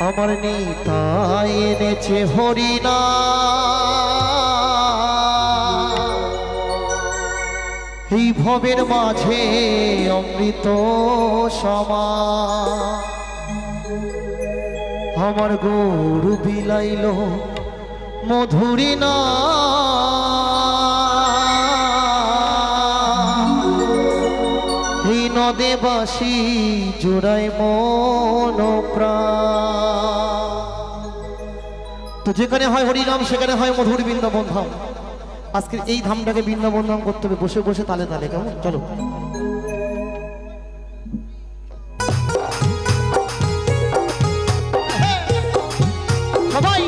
আমার নিতাই এনেছে হরিনা এই ভবের মাঝে অমৃত সমা আমার গরু বিলাইল মধুরী না এই নদে বাসি জোড়ায় মন প্রাণ। তো যেখানে হয় হরিনাম সেখানে হয় মধুর বৃন্দাবন ধাম। আজকে এই ধামটাকে বৃন্দাবন ধাম করতে হবে বসে বসে তালে তালে, কেমন? চলো সবাই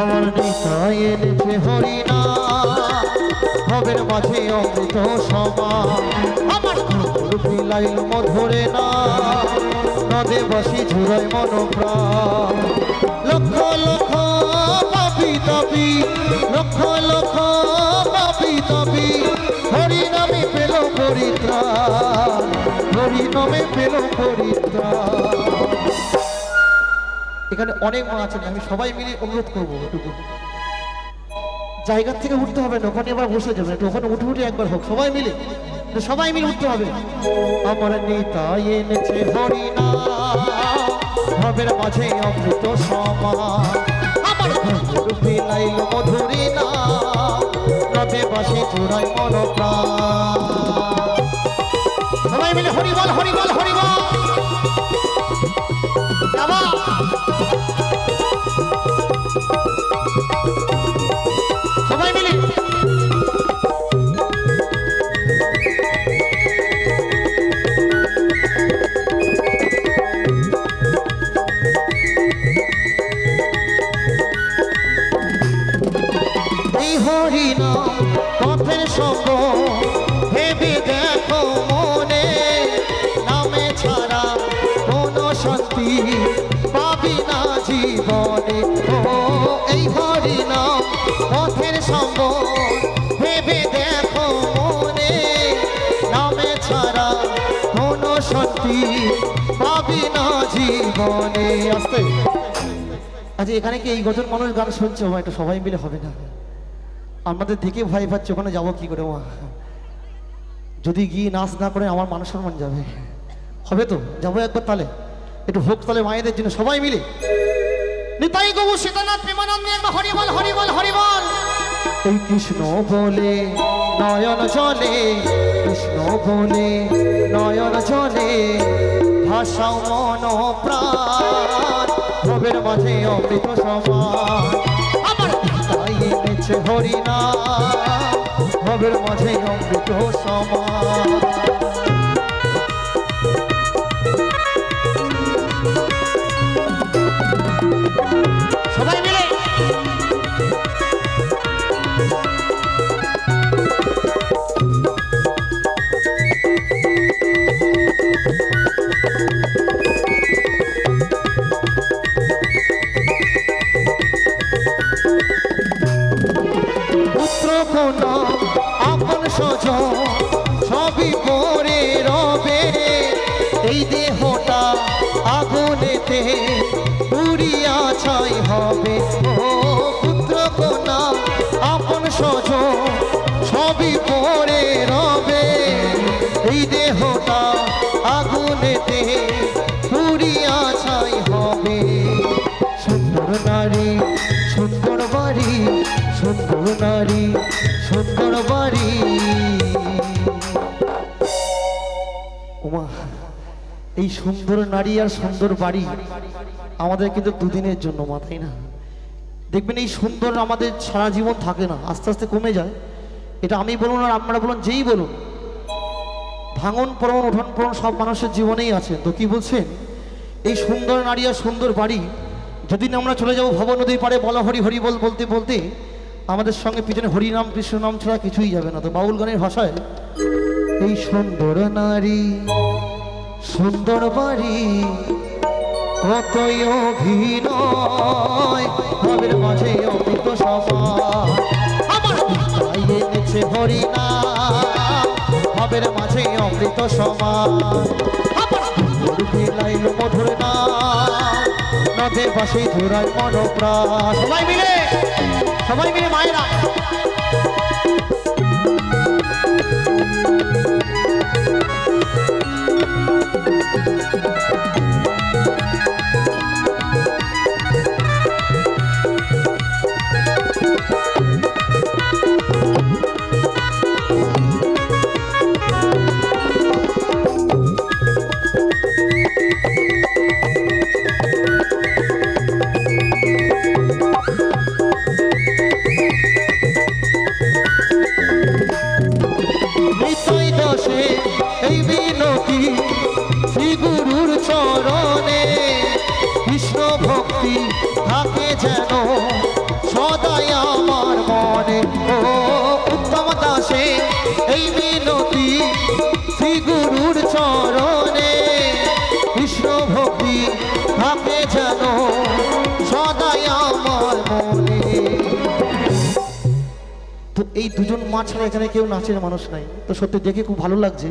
আমার নিতাই এনেছে হরিনা ভবের মাঝে অমৃত সমা আমার গরু বিলাইল মধুরে না নদে বাসি ঝুরাই মন প্রাণ। লক্ষ লক্ষ পাপি তাপি লক্ষ লক্ষ পাপি তাপি হরিনামে পেল পরিত্রাণ হরিনামে পেল পরিত্রাণ। এখানে অনেক মা আছেন, আমি সবাই মিলে অনুরোধ করবো একটু জায়গা থেকে উঠতে হবে না, ওখানে আবার বসে যাবে একটু, ওখানে উঠে উঠে একবার হোক সবাই মিলে, সবাই মিলে উঠতে হবে। আমার নিতাই এনেছে হরিনা ভবের মাঝে অমৃত সমা আমার গরু বিলাইল মধুরী না নদে বাসি জোড়াই মন প্রাণ। সবাই মিলে হরি বল হরি বল হরি বল। সবাই মিলে এই হরিনা পথের সঙ্গ ভেবে দেখো মনে নামে ছাড়া কোনো শান্তি পাবি না জীবনে। ও এই হরিনা পথের সঙ্গ ভেবে দেখো মনে নামে ছাড়া কোনো শান্তি পাবি না জীবনে। আসতে আচ্ছা এখানে কি এই গঠন মানুষ গান শুনছে মা? এটা সবাই মিলে হবে না, আমাদের দেখে ভয় পাচ্ছে, ওখানে যাবো কি করে মা? যদি গিয়ে নাচ না করে আমার মান সম্মান যাবে, হবে তো? যাবো একবার তাহলে, একটু হোক তাহলে মায়েদের জন্য সবাই মিলে। নিতাই গৌ সীতানাথ প্রেমানন্দে হরি বল হরি বল হরি বল। এই কৃষ্ণ বলে নয়ন জলে কৃষ্ণ বলে নয়ন জলে ভাষাও মন প্রাণ ভবের মাঝে অমৃত সমান আমার নিতাই এনেছে হরিনা ভবের মাঝে অমৃত সমান। সবাই মিলে পুত্র কোন আপন স্বজন সবই পরে রবে এই দেহটা আগুনেতে পুড়িয়া ছাই হবে। ও পুত্র কোনা আপন স্বজন সবই পরে রবে এই দেহটা আগুনেতে পুড়িয়া ছাই হবে। সুন্দর নারী সুন্দর বাড়ি সুন্দর নারী সুন্দর বাড়ি। ওমা এই সুন্দর নারী আর সুন্দর বাড়ি আমাদের কিন্তু দুদিনের জন্য মা, তাই না? দেখবেন এই সুন্দর আমাদের সারা জীবন থাকে না, আস্তে আস্তে কমে যায়। এটা আমি বলুন আর আপনারা বলুন, যেই বলুন, ভাঙন পরণ উঠন পরণ সব মানুষের জীবনেই আছে। তো কি বলছেন, এই সুন্দর নারী আর সুন্দর বাড়ি, যেদিন আমরা চলে যাব ভব নদীর পাড়ে বলা হরি হরি বল বলতে বলতে আমাদের সঙ্গে পিছনে হরিনাম কৃষ্ণ নাম ছাড়া কিছুই যাবে না। তো বাউল গানের ভাষায় এই সুন্দর নারী সুন্দর বাড়ি কতই অভিনয়, ভাবের মাঝে অমৃত সমান আমার তাই এনেছে হরিনাম, ভাবের মাঝে অমৃত সমান আমার বেলাইল মধুর নাম, নদে পাশে জোড়ায় মনপ্রাণ। সবাই মিলে মায়েরা এই বিনতি শ্রী গুরুর চরণে, কৃষ্ণ ভক্তি থাকে যেন সদাই আমার মনে। ও উত্তম দাসে এই বিনতি শ্রী গুরুর চরণে, কৃষ্ণ ভক্তি থাকে যেন সদাই আমার মনে। তো এই দুজন মা ছাড়া এখানে কেউ নাচের মানুষ নাই। তো সত্যি দেখে খুব ভালো লাগছে,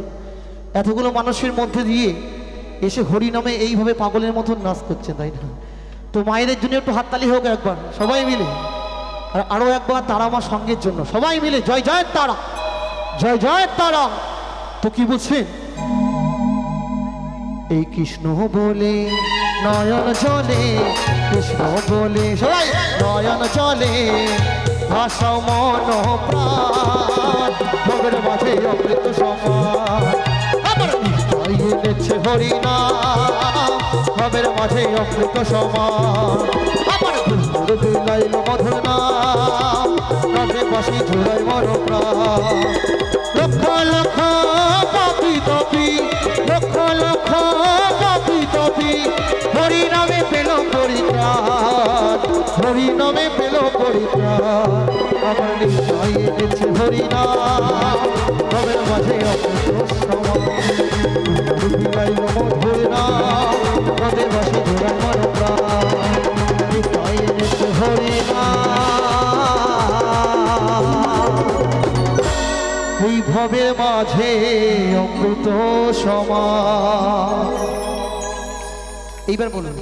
এতগুলো মানুষের মধ্যে দিয়ে এসে হরি নামে এইভাবে পাগলের মতন নাচ করছে, তাই না? তো মায়েদের জন্য একটু হাততালি হোক একবার সবাই মিলে, আর আরো একবার তারা মা সঙ্গের জন্য সবাই মিলে জয় জয় তারা, জয় জয় তারা। তো কি বলছেন? এই কৃষ্ণ বলে নয়ন জলে, কৃষ্ণ বলে সবাই নয়ন জলে, ভাষা মন প্রাণ, ভবের মাঝে অমৃত সমান আমার তাই এনেছে হরিনাম, ভবের মাঝে অমৃত সমান আমার দুর্গুর বিলাইল মধুর নাম, নদে পাশে জোড়ায় মনপ্রাণ। লক্ষ লক্ষ পাপি তপি, লক্ষ লক্ষ পাপি তপি হরি নামে পেল পরিত্রাণ, হরি নামে পেল পরিত্রাণ আমার নিশ্চয় এনেছে হরিনাম, ভবের মাঝে অমৃত সমান বিলাইল মধুর নাম, নদে পাশে জোড়ায় মনপ্রাণ নিশ্চয় এনেছে হরিনাম, এই ভবের মাঝে অমৃত সমান। এইবার বলুন